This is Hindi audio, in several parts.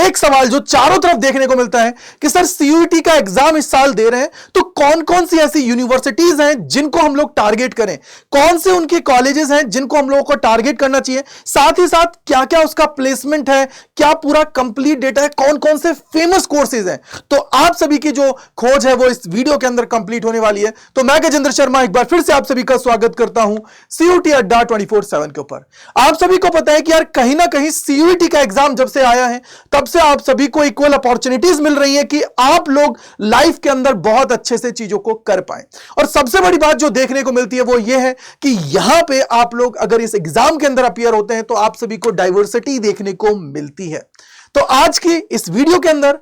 एक सवाल जो चारों तरफ देखने को मिलता है कि सर सीयूईटी का एग्जाम इस साल दे रहे हैं तो कौन कौन सी ऐसी यूनिवर्सिटीज हैं जिनको हम लोग टारगेट करें, कौन से उनके कॉलेजेस हैं जिनको हम लोगों को टारगेट करना चाहिए, साथ ही साथ क्या क्या उसका प्लेसमेंट है, क्या पूरा कंप्लीट डेटा है, कौन कौन से फेमस कोर्सेज हैं। तो आप सभी की जो खोज है वो इस वीडियो के अंदर कंप्लीट होने वाली है। तो मैं गजेंद्र शर्मा एक बार फिर से आप सभी का स्वागत करता हूं सीयूईटी अड्डा 24/7 के ऊपर। आप सभी को पता है कि यार कहीं ना कहीं सीयूईटी का एग्जाम जब से आया है तब से आप सभी को इक्वल अपॉर्चुनिटीज मिल रही है कि आप लोग लाइफ के अंदर बहुत अच्छे से चीजों को कर पाए। और सबसे बड़ी बात जो देखने को मिलती है वो ये है कि यहां पे आप लोग अगर इस एग्जाम के अंदर अपीयर होते हैं तो आप सभी को डाइवर्सिटी देखने को मिलती है। तो आज की इस वीडियो के अंदर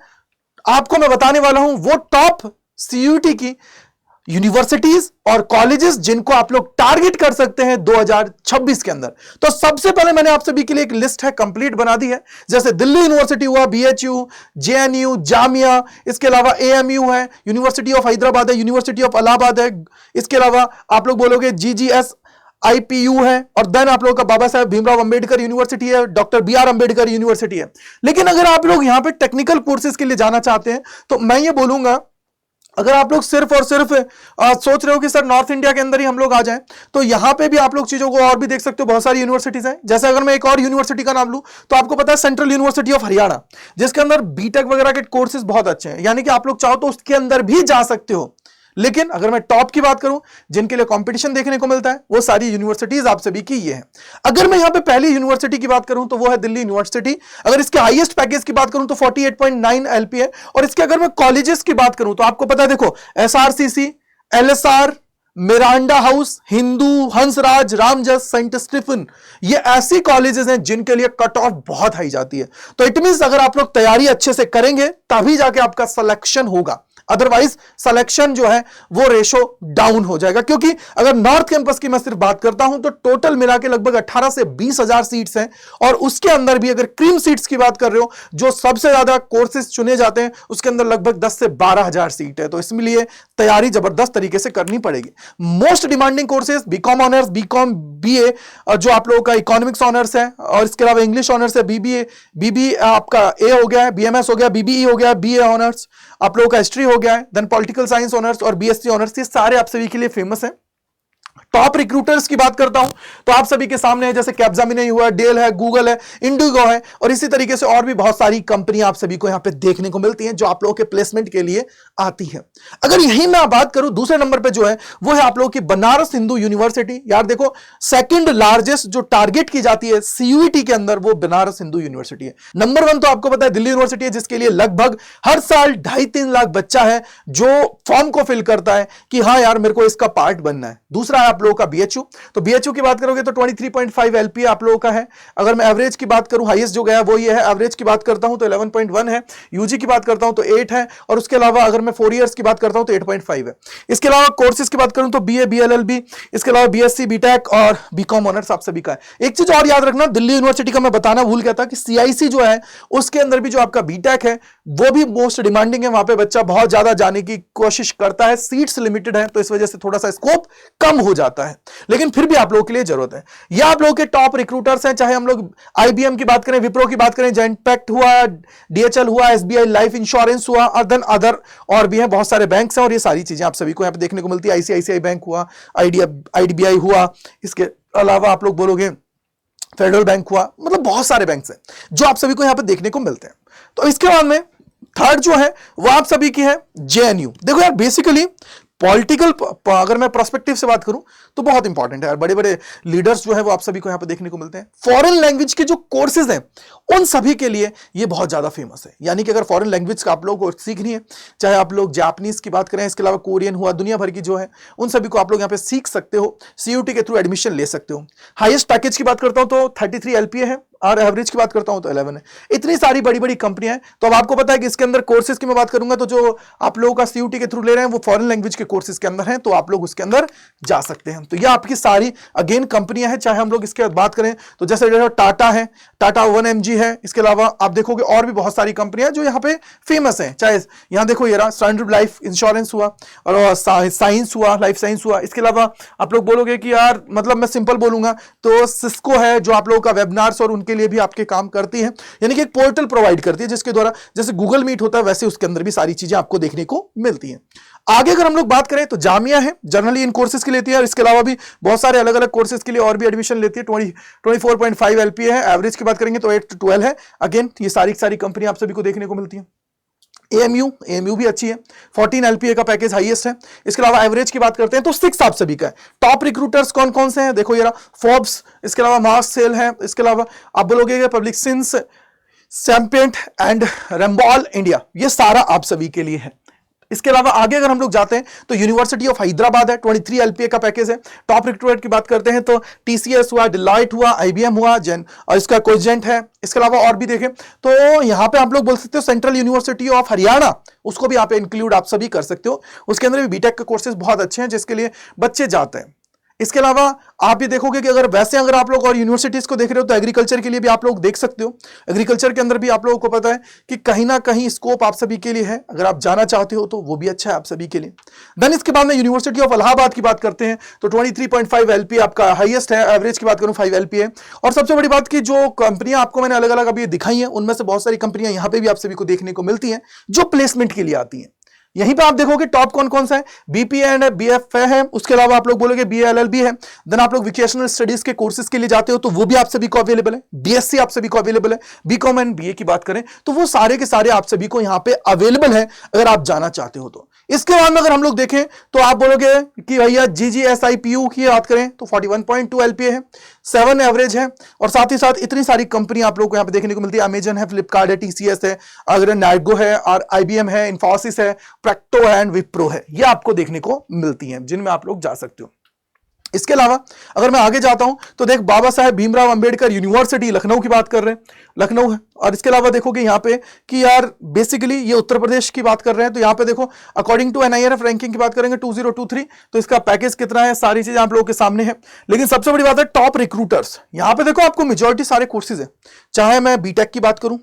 आपको मैं बताने वाला हूं वो टॉप सीयूईटी की यूनिवर्सिटीज और कॉलेजेस जिनको आप लोग टारगेट कर सकते हैं 2026 के अंदर। तो सबसे पहले मैंने आप सभी के लिए एक लिस्ट है कंप्लीट बना दी है, जैसे दिल्ली यूनिवर्सिटी हुआ, बीएचयू, जेएनयू, जामिया, इसके अलावा एएमयू है, यूनिवर्सिटी ऑफ हैदराबाद है, यूनिवर्सिटी ऑफ इलाहाबाद है, इसके अलावा आप लोग बोलोगे जीजीएस आईपीयू है, और देन आप लोगों का बाबा साहेब भीमराव अंबेडकर यूनिवर्सिटी है, डॉक्टर बीआर अंबेडकर यूनिवर्सिटी है। लेकिन अगर आप लोग यहां पे टेक्निकल कोर्सेज के लिए जाना चाहते हैं तो मैं ये बोलूंगा, अगर आप लोग सिर्फ और सिर्फ सोच रहे हो कि सर नॉर्थ इंडिया के अंदर ही हम लोग आ जाएं, तो यहां पे भी आप लोग चीजों को और भी देख सकते हो, बहुत सारी यूनिवर्सिटीज हैं। जैसे अगर मैं एक और यूनिवर्सिटी का नाम लूं तो आपको पता है सेंट्रल यूनिवर्सिटी ऑफ हरियाणा, जिसके अंदर बीटेक वगैरह के कोर्सेज बहुत अच्छे हैं, यानी कि आप लोग चाहो तो उसके अंदर भी जा सकते हो। लेकिन अगर मैं टॉप की बात करूं जिनके लिए कंपटीशन देखने को मिलता है वो सारी यूनिवर्सिटीज आप सभी की ये है। अगर मैं यहां पे पहली यूनिवर्सिटी की बात करूं तो वो है दिल्ली यूनिवर्सिटी। अगर इसके हाईएस्ट पैकेज की बात करूं तो 48.9 एलपी है। और इसके अगर मैं कॉलेजेस की बात करूं तो आपको पता है, देखो SRCC, LSR, Miranda House, Hindu, Hansraj, Ramjas, Saint Stephen, ये ऐसी कॉलेजेस हैं जिनके लिए कट ऑफ बहुत हाई जाती है। तो इट मींस अगर आप लोग तैयारी अच्छे से करेंगे तभी जाके आपका सिलेक्शन होगा, अदरवाइज सिलेक्शन जो है वो रेशो डाउन हो जाएगा। क्योंकि अगर नॉर्थ कैंपस की मैं सिर्फ बात करता हूं तो टोटल मिला के लगभग 18 से 20 हजार सीट्स हैं, और उसके अंदर भी अगर क्रीम सीट्स की बात कर रहे हो जो सबसे ज्यादा कोर्सेज चुने जाते हैं उसके अंदर लगभग 10 से 12 हजार सीट है। तो इसलिए तैयारी जबरदस्त तरीके से करनी पड़ेगी। Most demanding courses BCom honours, BCom BA, जो आप लोगों का इकोनॉमिक्स ऑनर्स है, और इसके अलावा इंग्लिश ऑनर्स है, बीबी आपका ए हो गया है, बीएमएस हो गया, बीबीई हो गया, बीए ऑनर्स, आप लोगों का हिस्ट्री हो गया है, देन पॉलिटिकल साइंस ऑनर्स और बीएससी ऑनर्स, ये सारे आप सभी के लिए फेमस हैं। टॉप रिक्रूटर्स की बात करता हूं तो आप सभी के सामने है, जैसे कैपजेमिनी हुआ, डेल है, गूगल है, इंडिगो है, और इसी तरीके से और भी बहुत सारी कंपनियां आप सभी को यहां पे देखने को मिलती हैं जो आप लोगों के प्लेसमेंट के लिए आती है। अगर यही मैं बात करूं दूसरे नंबर पे जो है वो है आप लोगों की बनारस हिंदू यूनिवर्सिटी। यार देखो सेकंड लार्जेस्ट जो टारगेट की जाती है सीयूईटी के अंदर वो बनारस हिंदू यूनिवर्सिटी है। नंबर 1 तो आपको पता है दिल्ली यूनिवर्सिटी है, जिसके लिए लगभग हर साल 2.5-3 लाख बच्चा है जो फॉर्म को फिल करता है कि हाँ यार मेरे को इसका पार्ट बनना है। दूसरा है आप लोगों का बीएचयू। तो बीएचयू की बात करोगे तो 23.5 एलपी आप लोगों का है। अगर मैं एवरेज की बात करूं, हाईएस्ट जो गया वो ये है। एवरेज की बात करता हूं तो 11.1 है। यूजी की बात करता हूं तो 8 है, और उसके अलावा अगर मैं 4 इयर्स की बात करता हूं तो 8.5 है। इसके अलावा कोर्सेज की बात करूं तो बीए, बीएलएलबी, इसके अलावा बीएससी, बीटेक और बीकॉम ऑनर्स आप सभी का है। एक चीज और याद रखना, दिल्ली यूनिवर्सिटी का मैं बताना भूल गया था कि सीआईसी जो है उसके अंदर भी जो आपका बीटेक है वो भी मोस्ट डिमांडिंग है। वहां पे बच्चा बहुत ज्यादा जाने की कोशिश करता है, सीट्स लिमिटेड है, तो इस वजह से थोड़ा सा स्कोप कम हो जाता है, लेकिन फिर भी आप लोगों के लिए जरूरत है। ये आप लोगों के टॉप रिक्रूटर्स हैं, चाहे हम लोग आईबीएम की बात करें, विप्रो की बात करें, जेनपैक्ट हुआ, डीएचएल हुआ, एसबीआई लाइफ इंश्योरेंस हुआ, और देन अदर और भी हैं, बहुत सारे बैंक्स हैं, और ये सारी चीजें आप सभी को यहां पे देखने को मिलती है। आईसीआईसीआई बैंक हुआ, आईडीबीआई हुआ, इसके अलावा आप लोग बोलोगे फेडरल बैंक हुआ, मतलब बहुत सारे बैंक्स हैं जो आप सभी को यहां पे देखने को मिलते हैं। तो इसके बाद में थर्ड जो है वो आप सभी की है जेएनयू। देखो यार बेसिकली पॉलिटिकल, अगर मैं प्रोस्पेक्टिव से बात करूं तो बहुत इंपॉर्टेंट है यार, बड़े बड़े लीडर्स जो है वो आप सभी को यहां पे देखने को मिलते हैं। फॉरेन लैंग्वेज के जो कोर्सेज हैं उन सभी के लिए ये बहुत ज्यादा फेमस है। यानी कि अगर फॉरेन लैंग्वेज का आप लोगों को सीखनी है, चाहे आप लोग जापानीज की बात करें, इसके अलावा कोरियन हुआ, दुनिया भर की जो है उन सभी को आप लोग यहां पे सीख सकते हो, सीयूटी के थ्रू एडमिशन ले सकते हो। हाईएस्ट पैकेज की बात करता हूं तो 33 एलपीए है, और एवरेज की बात करता हूं तो 11 है। इतनी सारी बड़ी बड़ी कंपनियां हैं। तो अब आपको पता है कि इसके अंदर कोर्सेज की मैं बात करूंगा तो जो आप लोगों का सीयूटी के थ्रू ले रहे हैं वो फॉरेन लैंग्वेज के कोर्सेज के अंदर हैं, तो आप लोग उसके अंदर जा सकते हैं। तो ये आपकी सारी अगेन कंपनियां हैं। चाहे हम लोग इसके बाद बात करें तो जैसे टाटा है, टाटा 1mg है, इसके अलावा आप देखोगे और भी बहुत सारी कंपनियां जो यहाँ पे फेमस हैं। चाहे यहाँ देखो ये रहा स्टैंडर्ड लाइफ इंश्योरेंस हुआ, और साइंस हुआ, लाइफ साइंस हुआ। इसके अलावा आप लोग बोलोगे कि यार मतलब मैं सिंपल बोलूंगा तो सिस्को है जो आप लोगों का वेबिनार्स और उनकी के लिए भी आपके काम करती है, यानी कि एक पोर्टल प्रोवाइड करती है जिसके द्वारा जैसे गूगल मीट होता है वैसे उसके अंदर भी सारी चीजें आपको देखने को मिलती हैं। आगे अगर हम लोग बात करें तो जामिया है, जनरली इन कोर्सेज की लेती है और इसके अलावा भी बहुत सारे अलग अलग कोर्सेज के लिए और भी एडमिशन लेती है। 24.5 LPA है, एवरेज की बात करेंगे तो 8 to 12 है। अगेन ये सारी कंपनी आप सभी को देखने को मिलती है। AMU भी अच्छी है, 14 LPA का पैकेज हाईएस्ट है। इसके अलावा एवरेज की बात करते हैं तो 6 आप सभी का है। टॉप रिक्रूटर्स कौन कौन से हैं देखो, ये फोर्ब्स, इसके अलावा मार्स सेल है, इसके अलावा आप बोलोगे पब्लिक सिंस, सैम्पियंट एंड रैम्बॉल इंडिया, ये सारा आप सभी के लिए है। इसके अलावा आगे अगर हम लोग जाते हैं तो यूनिवर्सिटी ऑफ हैदराबाद है, 23 LPA का पैकेज है। टॉप रिक्रूटर की बात करते हैं तो TCS हुआ, डिलॉयट हुआ, IBM हुआ, जेन और इसका कोजेंट है। इसके अलावा और भी देखें तो यहां पे आप लोग बोल सकते हो सेंट्रल यूनिवर्सिटी ऑफ हरियाणा, उसको भी यहाँ पे इंक्लूड आप सभी कर सकते हो। उसके अंदर भी बीटेक के कोर्सेज बहुत अच्छे हैं जिसके लिए बच्चे जाते हैं। इसके अलावा आप ये देखोगे कि अगर आप लोग और यूनिवर्सिटीज को देख रहे हो तो एग्रीकल्चर के लिए भी आप लोग देख सकते हो। एग्रीकल्चर के अंदर भी आप लोगों को पता है कि कहीं ना कहीं स्कोप आप सभी के लिए है, अगर आप जाना चाहते हो तो वो भी अच्छा है आप सभी के लिए। देन इसके बाद में यूनिवर्सिटी ऑफ इलाहाबाद की बात करते हैं तो 23.5 LPA आपका हाईएस्ट है, एवरेज की बात करूं 5 LPA है। और सबसे बड़ी बात की जो कंपनियां आपको मैंने अलग अलग अभी दिखाई हैं उनमें से बहुत सारी कंपनियां यहाँ पे भी आप सभी को देखने को मिलती हैं जो प्लेसमेंट के लिए आती हैं। यहीं पे आप देखोगे टॉप कौन कौन सा है, BPA एंड BFA है, उसके अलावा आप लोग बोलोगे BA LLB है। देन आप लोग वोकेशनल स्टडीज के कोर्सेज के लिए जाते हो तो वो भी आप सभी को अवेलेबल है। BSc आप सभी को अवेलेबल है। BCom एंड BA की बात करें तो वो सारे के सारे आप सभी को यहाँ पे अवेलेबल है अगर आप जाना चाहते हो तो। इसके बाद में अगर हम लोग देखें तो आप बोलोगे कि भैया GGSIPU की बात करें तो 41.2 LPA है, 7 एवरेज है। और साथ ही साथ इतनी सारी कंपनी आप लोग को यहाँ पे देखने को मिलती है, अमेजन है, फ्लिपकार्ट है, TCS है, अगर नाइगो है और IBM है, इन्फोसिस है, प्रैक्टो एंड विप्रो है, ये आपको देखने को मिलती हैं जिनमें आप लोग जा सकते हो। इसके अलावा अगर मैं आगे जाता हूं तो देख बाबा साहेब भीमराव अंबेडकर यूनिवर्सिटी लखनऊ की बात कर रहे हैं, लखनऊ है। और इसके अलावा देखोगे यहाँ पे कि यार बेसिकली ये उत्तर प्रदेश की बात कर रहे हैं तो यहाँ पे देखो अकॉर्डिंग टू NIRF रैंकिंग की बात करेंगे 2023 तो इसका पैकेज कितना है, सारी चीजें आप लोगों के सामने है। लेकिन सबसे बड़ी बात है टॉप रिक्रूटर्स, यहाँ पे देखो आपको मेजोरिटी सारे कोर्सेज है। चाहे मैं बीटेक की बात करूं,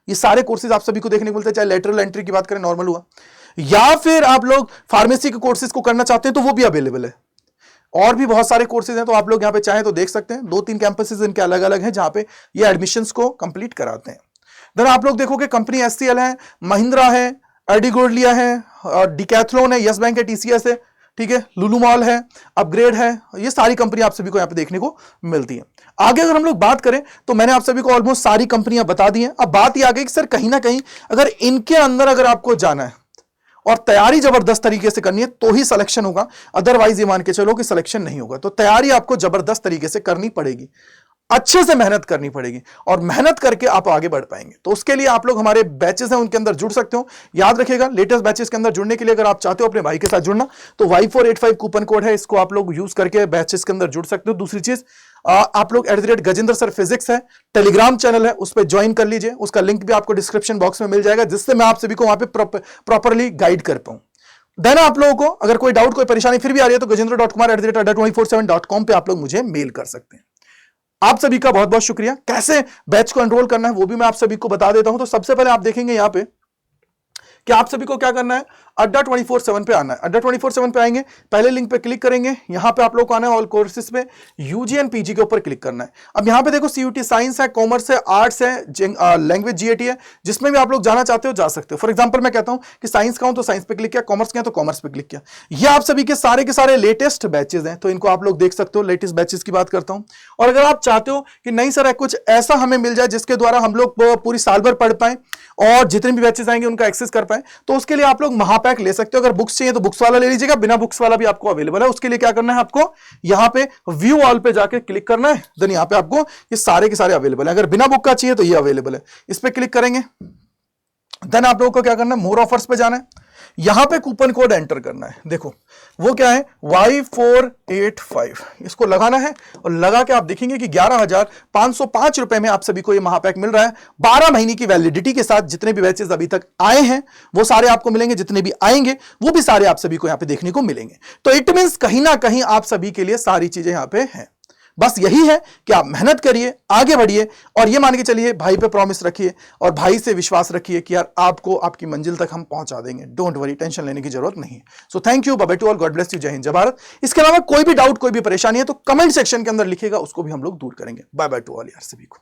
ये सारे कोर्सेज आप सभी को देखने को मिलते हैं, चाहे लेटरल एंट्री की बात करें नॉर्मल हुआ, या फिर आप लोग फार्मेसी के कोर्सेज को करना चाहते हैं तो वो भी अवेलेबल है। और भी बहुत सारे कोर्सेज हैं तो आप लोग यहाँ पे चाहें तो देख सकते हैं। 2-3 कैंपसेस इनके अलग अलग हैं जहां पे ये एडमिशंस को कंप्लीट कराते हैं। देन आप लोग देखोगे कंपनी SCL है, महिंद्रा है, अर्डिगोल्डिया है, डिकैथलॉन है, यस बैंक है, TCS है, ठीक है, लुलु मॉल है, अपग्रेड है, ये सारी कंपनी आप सभी को यहाँ पे देखने को मिलती है। आगे अगर हम लोग बात करें तो मैंने आप सभी को ऑलमोस्ट सारी कंपनियां बता दी हैं। अब बात ये आ गई कि सर कहीं ना कहीं अगर इनके अंदर अगर आपको जाना है और तैयारी जबरदस्त तरीके से करनी है तो ही सिलेक्शन होगा, अदरवाइज ये मान के चलो कि सिलेक्शन नहीं होगा। तो तैयारी आपको जबरदस्त तरीके से करनी पड़ेगी, अच्छे से मेहनत करनी पड़ेगी और मेहनत करके आप आगे बढ़ पाएंगे। तो उसके लिए आप लोग हमारे बैचेस हैं उनके अंदर जुड़ सकते हो। याद रखिएगा लेटेस्ट बैचेस के अंदर जुड़ने के लिए अगर आप चाहते हो अपने भाई के साथ जुड़ना तो Y485 कूपन कोड है, इसको आप लोग यूज करके बैचेस के अंदर जुड़ सकते हो। दूसरी चीज आप लोग @गजेंद्र सर फिजिक्स है, टेलीग्राम चैनल है, उस पर ज्वाइन कर लीजिए, उसका लिंक भी आपको डिस्क्रिप्शन बॉक्स में मिल जाएगा जिससे मैं आप सभी को वहां पे प्रॉपरली गाइड कर पाऊं। देन आप लोगों को अगर कोई डाउट कोई परेशानी फिर भी आ रही है तो gajendra.kumar@247.com पे आप लोग मुझे मेल कर सकते हैं। आप सभी का बहुत बहुत शुक्रिया। कैसे बैच को एनरोल करना है वो भी मैं आप सभी को बता देता हूं। तो सबसे पहले आप देखेंगे यहां पे कि आप सभी को क्या करना है, अड्डा 24/7 पे आना है। अड्डा 24/7 पे आएंगे, पहले लिंक पे क्लिक करेंगे, यहां पे आप लोग को आना है ऑल कोर्सेज पे, UG एंड PG के ऊपर क्लिक करना है। अब यहां पे देखो CUT साइंस है, कॉमर्स है, आर्ट्स है, लैंग्वेज GAT है, जिसमें भी आप लोग जाना चाहते हो जा सकते हो। फॉर एग्जांपल मैं कहता हूं कि साइंस का हूं तो साइंस पे क्लिक किया, कॉमर्स का तो कॉमर्स पे क्लिक किया। ये आप सभी के सारे लेटेस्ट बैचेज हैं तो इनको आप लोग देख सकते हो। लेटेस्ट बैचेज की बात करता हूं। और अगर आप चाहते हो कि नहीं सर कुछ ऐसा हमें मिल जाए जिसके द्वारा हम लोग पूरी साल भर पढ़ पाए और जितने भी बैचेज आएंगे उनका एक्सेस कर पाए तो उसके लिए आप लोग महापैक ले सकते हो। अगर बुक्स चाहिए तो बुक्स वाला ले लीजिएगा, बिना बुक्स वाला भी आपको अवेलेबल है। उसके लिए क्या करना है, आपको यहां पे व्यू ऑल पे जाके क्लिक करना है। देन यहां पे आपको ये सारे के सारे अवेलेबल है। अगर बिना बुक का चाहिए तो ये अवेलेबल है, इस पे क्लिक करेंगे। देन आप लोगों को क्या करना है, मोर ऑफर्स पे जाना है, यहां पे कूपन कोड एंटर करना है। देखो वो क्या है, Y485, इसको लगाना है और लगा के आप देखेंगे कि 11,505 रुपए में आप सभी को ये महापैक मिल रहा है 12 महीने की वैलिडिटी के साथ। जितने भी बैचेस अभी तक आए हैं वो सारे आपको मिलेंगे, जितने भी आएंगे वो भी सारे आप सभी को यहां पे देखने को मिलेंगे। तो इट मींस कहीं ना कहीं आप सभी के लिए सारी चीजें यहां पे हैं। बस यही है कि आप मेहनत करिए, आगे बढ़िए और ये मान के चलिए भाई पे प्रॉमिस रखिए और भाई से विश्वास रखिए कि यार आपको आपकी मंजिल तक हम पहुंचा देंगे। डोंट वरी, टेंशन लेने की जरूरत नहीं है। So thank you, bye bye to all, God bless you, Jai Hind, जय भारत। इसके अलावा कोई भी डाउट कोई भी परेशानी है तो कमेंट सेक्शन के अंदर लिखिएगा, उसको भी हम लोग दूर करेंगे। बाय बाय टू ऑल यार सभी को।